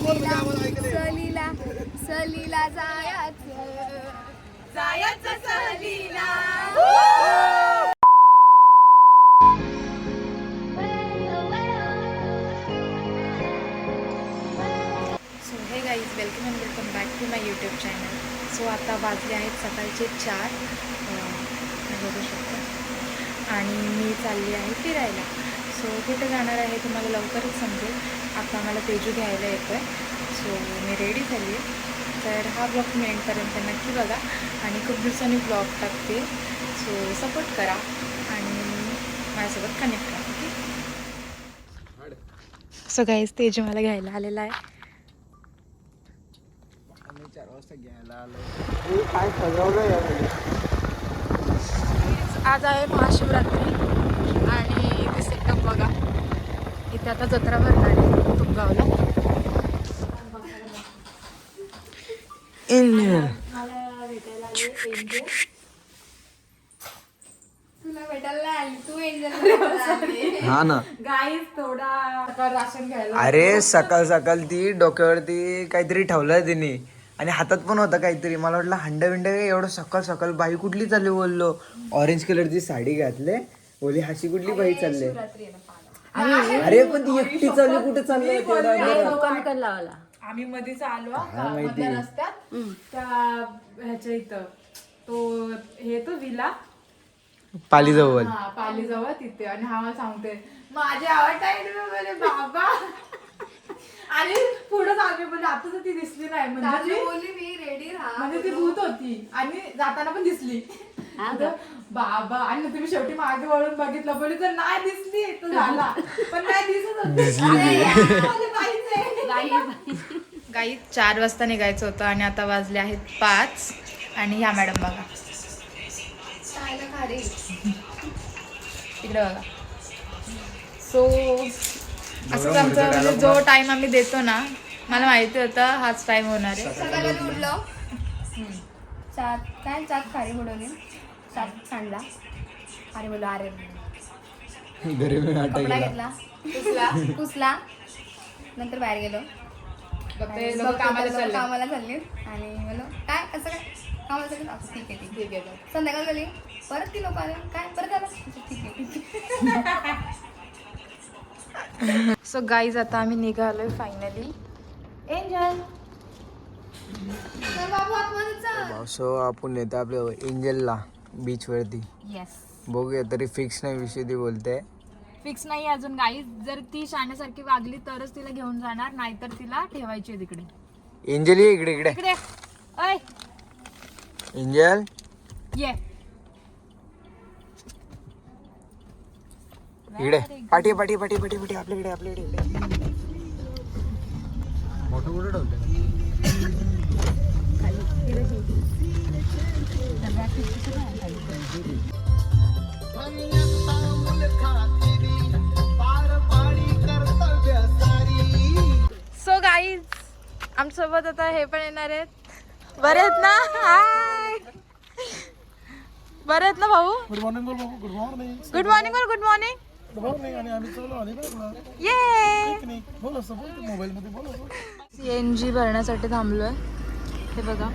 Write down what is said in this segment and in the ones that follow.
सहलीला सहलीला जायचं सहलीला. So hey guys welcome and welcome back to my YouTube channel. So आता वाजले आहेत सकाळचे 4 बघू शकतो आणि मी चालली आहे फिरायला. सो कुठे जाणार आहे तुम्हाला लवकरच समजेल. आता मला तेजू घ्यायला येतो आहे. सो मी रेडी झाली आहे. तर हा ब्लॉग तुम्ही एंडपर्यंत नक्की बघा आणि खूप दिवसांनी ब्लॉग टाकते. सो सपोर्ट करा आणि माझ्यासोबत कनेक्ट करा. ओके. सो गाईज तेजू मला घ्यायला आलेला आहे. 4 वाजता घ्यायला आलो. काय सजवलं यामध्ये. आज आहे महाशिवरात्री आणि इथे सेटअप बघा. इथे आता जत्रा भरणार आहे तुमगावला. तुला भेटायला आली तू एंजल. हा ना गाईस थोडा राशन घ्यायला. अरे सकाळ सकाळ ती डोक्यावरती काहीतरी ठेवलं तिने आणि हातात पण होता काहीतरी. मला वाटलं हंडा बिंडा एवढं सकाळ सकाळ बाई कुठली चालली बोललो. ऑरेंज कलरची साडी घातले बोली हाशी कुठली बाई चालले. अरे पण ती एकटी चालली कुठे चालली. आम्ही मध्येच आलो मधल्या रस्त्यात त्या ह्याच्या इथं तो हे तो विला पालीजवळ. पालीजवळ तिथे. आणि हा मला सांगते माझी आवड आहे बाबा. आणि पुढे सांगते म्हणजे आता तर ती दिसली नाही म्हणजे मी रेडी म्हणजे ती भूत होती आणि जाताना पण दिसली बाबा. आणि तुम्ही शेवटी मागे वळून बघितलं बोली तर नाही दिसली तर झाला पण नाही दिसत गाई. 4 वाजता निघायचं होतं आणि आता वाजले आहेत 5. आणि ह्या मॅडम बघा तिकडे बघा. सो असंच आमचं म्हणजे जो टाइम आम्ही देतो ना मला माहिती होता हाच टाइम होणार आहे. सकाळी उठलो 7 खारी बुडवली 7 सांडला. अरे बोलो अरे कपडा घेतला पुसला नंतर बाहेर गेलो. कामाला चालली आणि बोलो काय असं काय कामाला चालली. ठीक आहे संध्याकाळ झाली परत ती लोक आले काय परत आला ठीक आहे. सो गाईज आता आम्ही निघालोय फायनली. एंजल सो आपण येतो आपल्या एंजलला बीच वरती. येस बघूया तरी फिक्स नाही विषय ती बोलते. फिक्स नाही अजून गाईज. जर ती शाण्यासारखी वागली तरच तिला घेऊन जाणार नाहीतर तिला ठेवायची तिकडे. एंजल ये इकडे इकडे. इकडे ऐ एंजल ये इकडे. पाठी पाठी पाठी पाठी पाठी आपल्याकडे आपल्याकडे इकडे. मोठं कुठं ठेवलं. सो गाईज आमच्यासोबत आता हे पण येणार आहेत. बरे आहेत ना. हाय बरे आहेत ना भाऊ. गुड मॉर्निंग बोल बाबू. Good morning. गुड मॉर्निंग बोल. Good morning. Good morning. आणि आम्ही चाललो आणि ये पिकनिक. बोल असं बोल मोबाईल मध्ये बोल असं. CNG भरण्यासाठी थांबलोय. हे बघा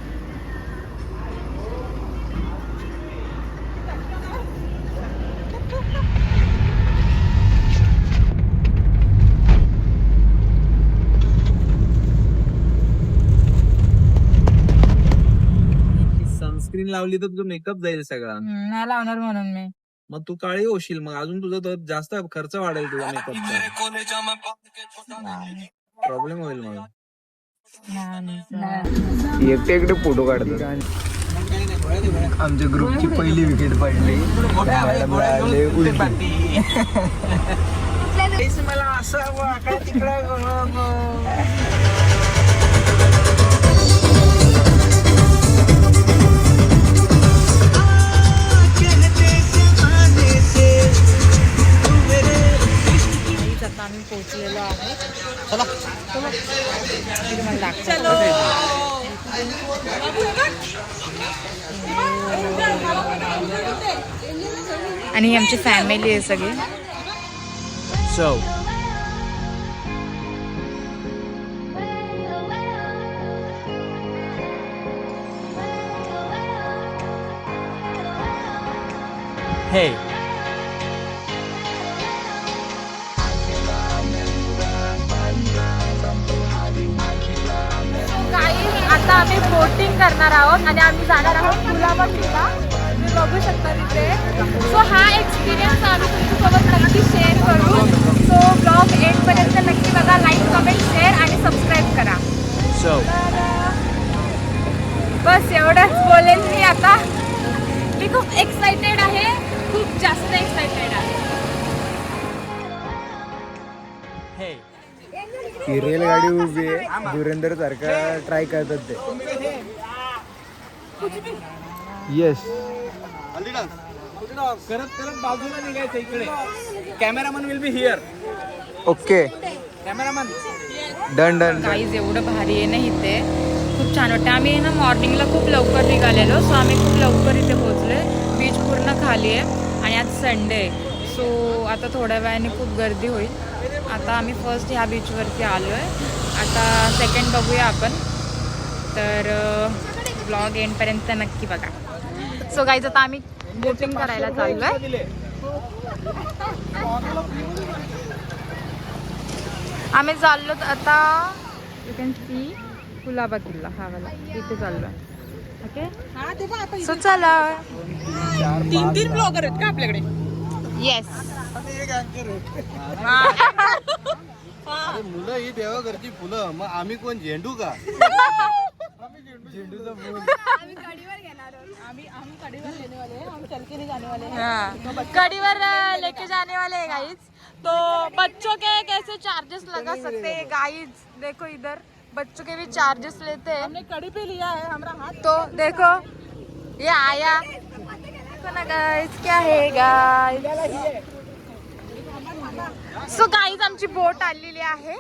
सनस्क्रीन लावली तर तुझा मेकअप जाईल सगळा. नाही लावणार म्हणून मी. मग तू काळी होशील. मग अजून तुझा तर जास्त खर्च वाढेल तुझा मेकअपचा. प्रॉब्लेम होईल मग. एकटे एकटे फोटो काढतो. आमच्या ग्रुपची पहिली विकेट पडली. मला असं काय तिकडं आता आम्ही पोहोचलेलो आहे. आणि आमची फॅमिली आहे सगळी. So हे आता आम्ही बोटिंग करणार आहोत आणि आम्ही जाणार आहोत कुलाबा. तुम्ही बघू शकता तिथे. सो हा एक्सपिरियन्स आम्ही तुमच्यासोबत नक्की शेअर करू. सो ब्लॉग एंडपर्यंत नक्की बघा. लाईक, कमेंट, शेअर आणि सबस्क्राईब करा. बस एवढंच बोलेल मी आता. मी खूप एक्साइटेड आहे, खूप जास्त एक्साइटेड आहे. ही रेलगाडी उभी आहे, धुरंधर सारखा ट्राय करतात ते. येस, करत करत बाजूला निघायचं इकडे. Cameraman will be here. Okay, cameraman done done. Guys एवढं भारी आहे ना इथे, खूप छान वाटतं. आम्ही ना मॉर्निंगला खूप लवकर निघालेलो. सो आम्ही खूप लवकर इथे पोहोचले. बीच पूर्ण खाली आहे आणि आज संडे आहे. सो आता थोड्या वेळाने खूप गर्दी होईल. आता आम्ही फर्स्ट ह्या बीचवरती आलो आहे. आता सेकंड बघूया आपण. तर ब्लॉग एंडपर्यंत नक्की बघा. सो गाईज आता आम्ही बोटिंग करायला चाललो आहे. आम्ही चाललो आता, यू कॅन सी कुलाबा किल्ला हा वाला, इथे चाललो आहे. ओके, सो चला. 3 ब्लॉगर आहेत का आपल्याकडे? येस. मुलं ही देवाघरची फुलं, मग आम्ही कोण झेंडू का? झेंडूचा फुल. कड़ीवर लेके जाने वाले हैं गाइज. तो बच्चों के कैसे चार्जेस लगा सकते हैं गाइज. देखो इधर बच्चों के भी चार्जेस लेते हैं. हमने कड़ी पे लिया है हमारा हाथ. तो देखो ये आया. देखो ना गाइज क्या है गाइज. सो गाइज आमची बोट आलेली आहे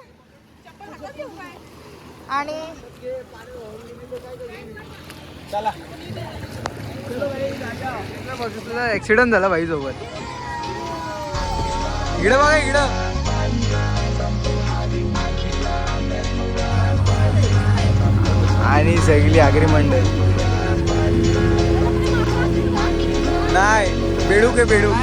आणि ऍक्सिडेंट झाला भाई सोबत. इकडे बघा, इकडं. आणि सगळी आगरी मंडळ. नाही बेडूक आहे, बेडूक.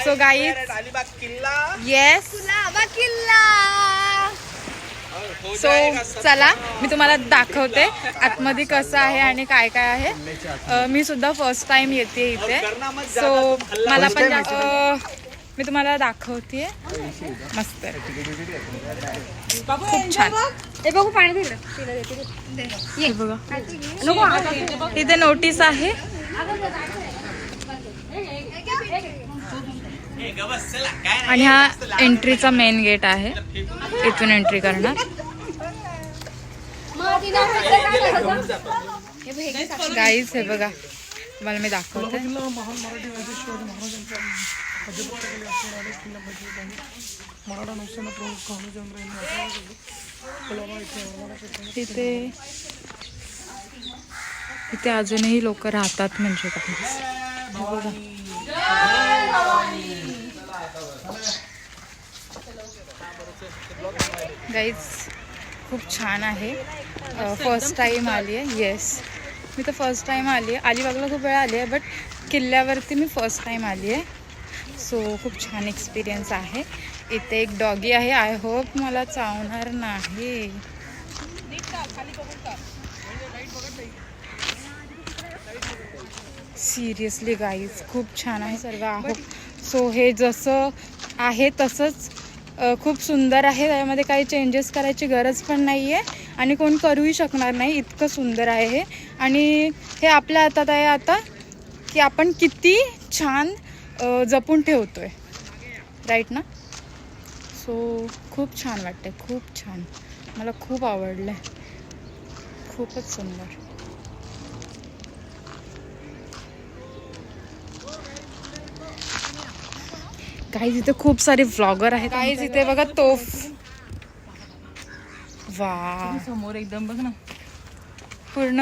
सो गाइज अलिबाग किल्ला. येस किल्ला. सो चला मी तुम्हाला दाखवते आतमध्ये कसं आहे आणि काय काय आहे. मी सुद्धा फर्स्ट टाइम येते इथे. सो मला पण मी तुम्हाला दाखवते. मस्त खूप छान. हे बघू पाणी हे बघा इथे नोटीस आहे. आणि हा एंट्रीचा मेन गेट आहे. इथून एंट्री करणार. गाईज हे बघा तुम्हाला मी दाखवते. महान मराठी वैद्य शिवाजी महाराजांच्या राज्यपक्षाखाली असणारे किल्ल्यामध्ये मराठा नौसेना प्रमुख कान्होचंद्र यांनी अठरा कुलाबा इथे आरमाराच्या तिथे तिथे अजूनही लोक राहतात म्हणजे काय. गाईज खूप छान आहे. फर्स्ट टाइम आली आहे. येस मी तर फर्स्ट टाइम आली आहे. अलिबागला खूप वेळा आली आहे बट किल्ल्यावरती मी फर्स्ट टाइम आली आहे. सो खूप छान एक्सपिरियन्स आहे. इथे एक डॉगी आहे. आय होप मला चावणार नाही. सिरियसली गाईज खूप छान आहे सर्व आहे. सो हे जसं आहे तसंच खूप सुंदर आहे. त्यामध्ये काही चेंजेस करायची गरज पण नाही आहे आणि कोण करूही शकणार नाही. इतकं सुंदर आहे हे. आणि हे आपल्या हातात आहे आता की आपण किती छान जपून ठेवतो आहे. राईट ना. सो खूप छान वाटते. खूप छान. मला खूप आवडलं आहे. खूपच सुंदर. गाईज इथे खूप सारे व्लॉगर आहेत. गाईज इथे बघा तोफ. वा समोर एकदम बघ ना. पूर्ण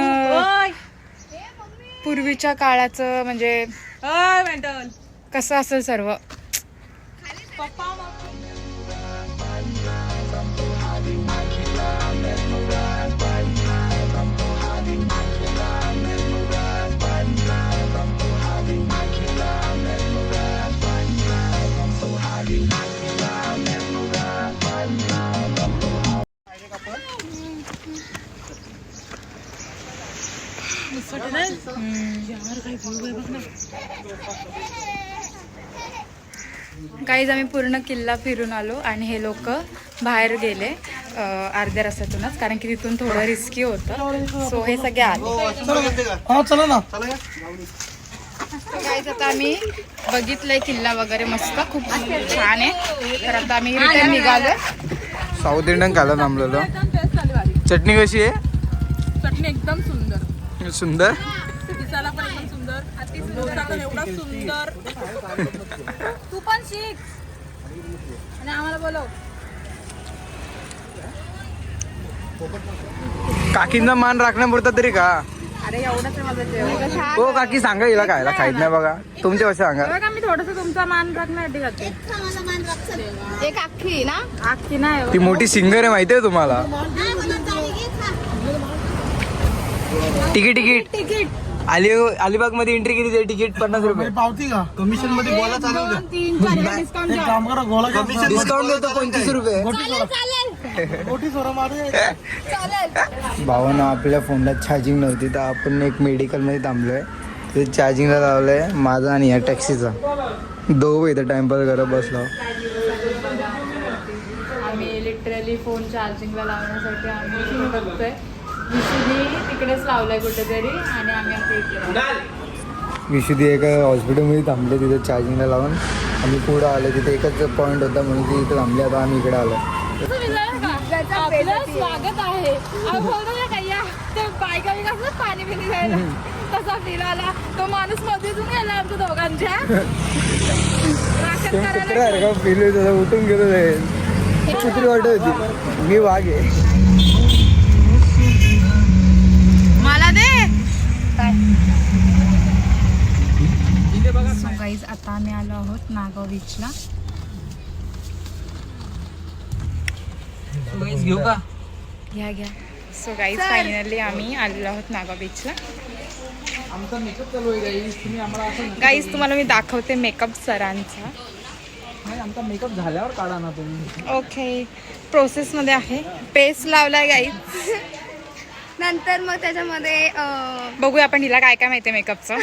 पूर्वीच्या काळाचं म्हणजे मेंटल कसं असेल सर्व. गाईज आम्ही पूर्ण किल्ला फिरून आलो आणि हे लोक बाहेर गेले अर्ध्या रस्त्यातूनच, कारण की तिथून थोडं रिस्की होतं. सो हे सगळे आले. हा चला ना. गाईज आता आम्ही बघितलंय किल्ला वगैरे मस्त, खूप छान आहे. तर आता आम्ही रिटर्न निघालो. साऊथ इंडियन खायला थांबलेलो. चटणी कशी आहे? चटणी एकदम सुंदर, सुंदर. दिसायला पण एकदम सुंदर, दिसायला एवढा सुंदर. तू पण शिक आणि आम्हाला बोलव. काकींचा मान राखण्यापुरता तरी का? अरे एवढंच माझं जेवण. हो काकी सांगा हिला खायला खायत नाही बघा. तुमच्या कसं सांगा. बघा मी थोडस तुमचा मान राखण्यासाठी जाते. एक अख्खी ना. आखी नाही ती मोठी सिंगर आहे माहितीये तुम्हाला. तिकीट अलिबाग मध्ये एंट्री किती आहे? तिकीट 50 रुपये. पावती का? कमिशन मध्ये बोला चालू द्या. 3-4 डिस्काउंट एक काम करा, गोला घ्या. डिस्काउंट देतो 25 रुपये. मोठी सोरा मारे. भावानं आपल्या फोनला चार्जिंग नव्हती तर आपण एक मेडिकलमध्ये थांबलोय. ते चार्जिंगला लावलंय माझा आणि या टॅक्सीचा. दोघं इथं टाइमपास करत बसलो. आम्ही लिटरली फोन चार्जिंगला लावण्यासाठी आम्ही बघतोय. विशुनी तिकडेच लावलाय कुठेतरी आणि आम्ही आता इकडे. विशुद्धी एका हॉस्पिटलमध्ये थांबले तिथे चार्जिंगला लावून. आम्ही पुढं आलो तिथे एकच पॉईंट होता म्हणून ती इथे थांबली. आता आम्ही इकडे आलो. आपलं स्वागत आहे. ते बायका बिका पाणी पिणी घ्यायला तसा फिरायला तो माणूस मध्येच गेला आमच्या दोघांच्या. राखण करायला फिरलो त्याला उठून गेलो नाही. कुत्री वाटत होती मी वाघ आहे. मला दे. सो गाईज आता आम्ही आलो आहोत नागाव बीचला. घेऊ का? घ्या. सो गाईज फायनली आम्ही आलेलो आहोत नागाव बीचला. आमचा मेकअप चालू आहे गाईस. तुम्ही आम्हाला असं गाईज तुम्हाला मी दाखवते मेकअप सरांचा. नाही, आमचा मेकअप झाल्यावर काढा ना तुम्ही. ओके, प्रोसेसमध्ये आहे. पेस्ट लावलाय गाईज. नंतर मग त्याच्यामध्ये बघूया आपण हिला काय काय माहिती मेकअपचं.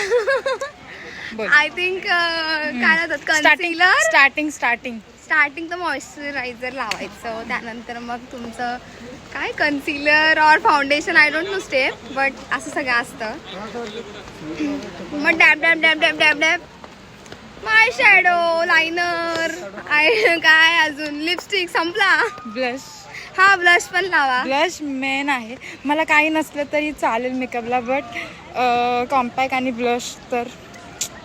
बोल. आय थिंक काय म्हणतात स्टार्टिंग स्टार्टिंग तर मॉइश्चरायझर लावायचं. त्यानंतर मग तुमचं काय कन्सिलर और foundation, I don't know step, but असं सगळं असतं. मग डॅब माय शॅडो, लायनर, काय अजून लिपस्टिक संपला. ब्लश. हा ब्लश पण लावा. ब्लश मेन आहे. मला काही नसलं तरी चालेल मेकअपला, बट कॉम्पॅक्ट आणि ब्लश तर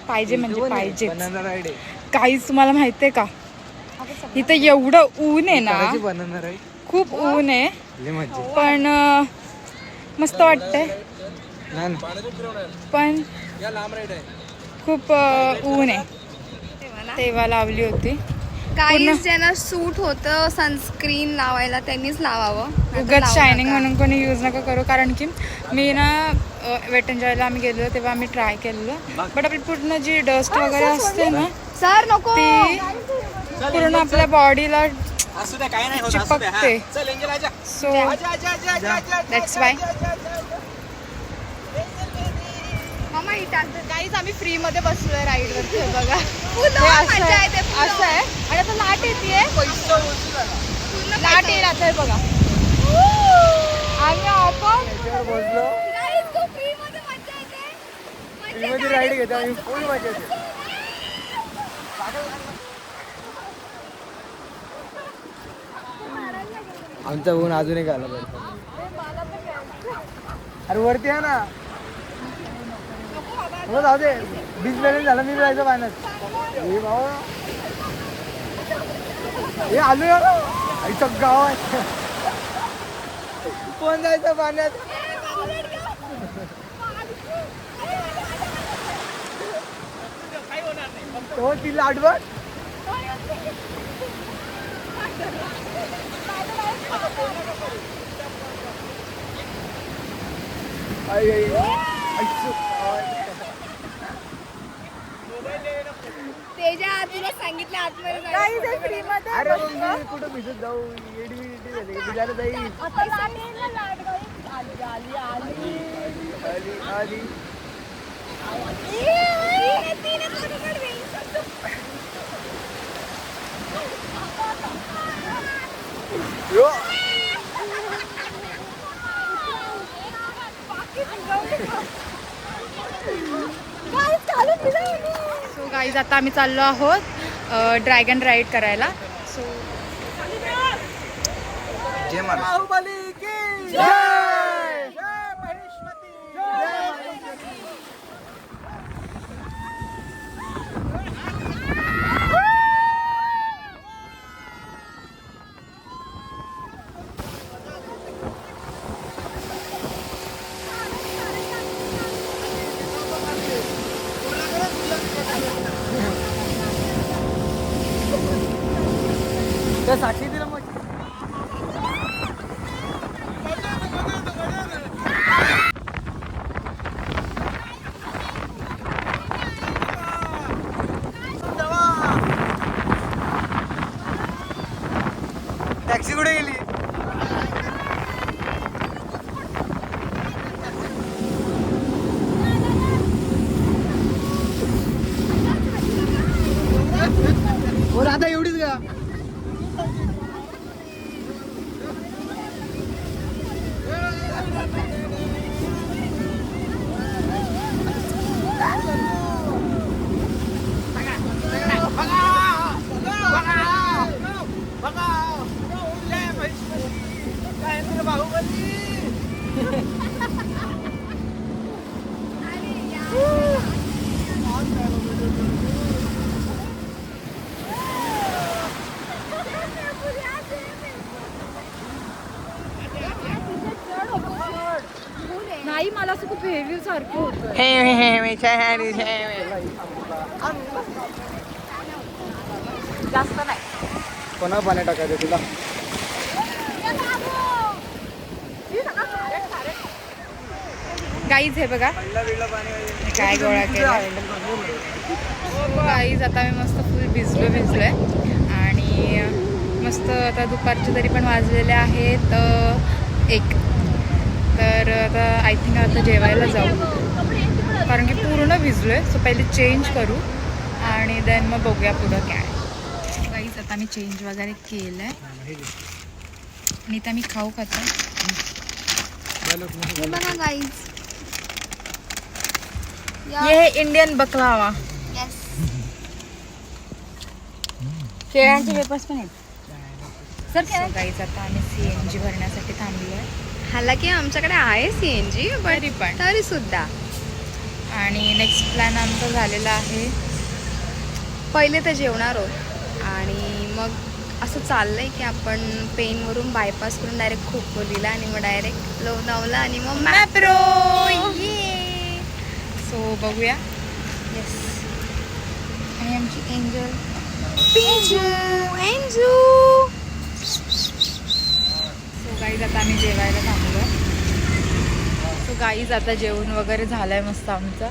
पाहिजे म्हणजे पाहिजे. काहीच तुम्हाला माहिती आहे का, इथं एवढं ऊन आहे ना, खूप ऊन आहे, पण मस्त वाटतंय. पण खूप ऊन आहे. तेव्हा लावली होती. काही ज्यांना सूट होतं सनस्क्रीन लावायला त्यांनीच लावावं. उगाच शायनिंग म्हणून कोणी यूज नका करू. कारण की मी ना वेट एन्जॉयला आम्ही गेलो तेव्हा आम्ही ट्राय केलेलं, बट आपली पूर्ण जी डस्ट वगैरे असते ना सर नको ती पूर्ण आपल्या बॉडीला चिपकते. So that's why. काहीच आम्ही फ्री मध्ये बसलोय राईड वरती. बघा असं आहे आणि आता लाट येते. लाट येईल आता बघा. आम्ही आपण राईड घेतो आम्ही, फुल मजा येते. आमचा ऊन अजून एक आला पाहिजे. अरे वरती आहे ना. हो जाऊ दे, बीच बॅलन्स झालं. मी जायचं पाण्यात. हे भाऊ हे आलो आईचं गाव आहे. कोण जायचं पाण्यात? तो ती लाडवट तेजा तुला सांगितलं आतमध्ये अरे मग मी कुठं भिजत जाऊ येडी झाली भिजायला जाईल आली आली यो सो गाईज आता आम्ही चाललो आहोत ड्रॅगन राईड करायला. सो जय महाराज त्या साक्षी दिला मग टॅक्सी कुठे गेली हो आता एवढीच का नाही मला असं खूप हेवी सारखं होतं. जास्त नाही. कोणा पाणी टाकायचं तुला गाईज हे बघा काय गोळा केला. गाईज आता मी मस्त फुल भिजलोय आणि मस्त आता दुपारचे तरी पण वाजलेले आहेत 1. तर आता आय थिंक आता जेवायला जाऊ कारण की पूर्ण भिजलोय. सो पहिले चेंज करू आणि देन मग बघूया पुढं काय. गाईज आता मी चेंज वगैरे केलं आहे आणि आता मी खाऊ खातो. हे बघा गाईज ये है इंडियन बकलावा. शेळ्यांचे पेपर्स पण आहेत. सर गाईज आता आम्ही CNG भरण्यासाठी थांबलो आहे. हालाकी आमच्याकडे आहे CNG तरी पण तरी सुद्धा आणि नेक्स्ट प्लॅन आमचा झालेला आहे. पहिले तर जेवणार आहोत आणि मग असं चाललंय की आपण पेनवरून बायपास करून डायरेक्ट खोपोलीला आणि मग डायरेक्ट लोणावला आणि मग मॅप्रो. सो बघूया. येस आणि आमची एंजल एंजू सो गाईज आता आम्ही जेवायला थांबलो. सो गाईज आता जेवण वगैरे झालं आहे मस्त आमचं.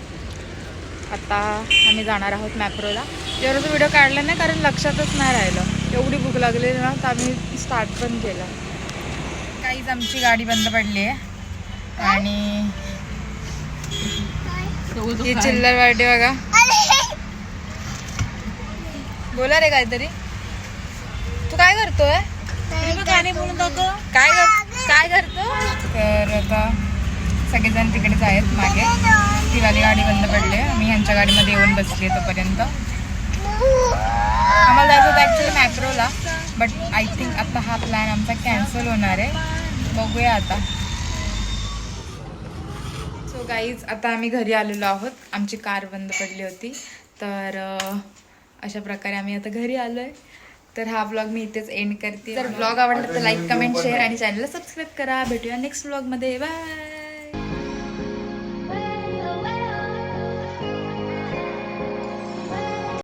आता आम्ही जाणार आहोत मॅप्रोला. जेवढा व्हिडिओ काढला नाही कारण लक्षातच नाही राहिलं. एवढी भूक लागलेली ना तर आम्ही स्टार्ट पण केलं. गाईज आमची गाडी बंद पडली आहे आणि ही चिल्लर वाटे बघा. बोला रे काहीतरी. तू काय करतोय काय करतो. तर आता सगळेजण तिकडेच आहेत मागे. ती वाली गाडी बंद पडली आहे. मी ह्यांच्या गाडीमध्ये येऊन बसली आहे तोपर्यंत. आम्हाला जायचं होतं ॲक्च्युली मॅप्रोला बट आय थिंक आता हा प्लॅन आमचा कॅन्सल होणार आहे. बघूया आता. सो गाईज आता आम्ही घरी आलेलो आहोत. आमची कार बंद पडली होती तर अशा प्रकारे आम्ही आता घरी आलो आहे. तर हा ब्लॉग मी इथेच एंड करते. जर ब्लॉग आवडला तर लाईक कमेंट शेअर आणि चॅनलला सबस्क्राईब करा. भेटूया नेक्स्ट ब्लॉगमध्ये. बाय.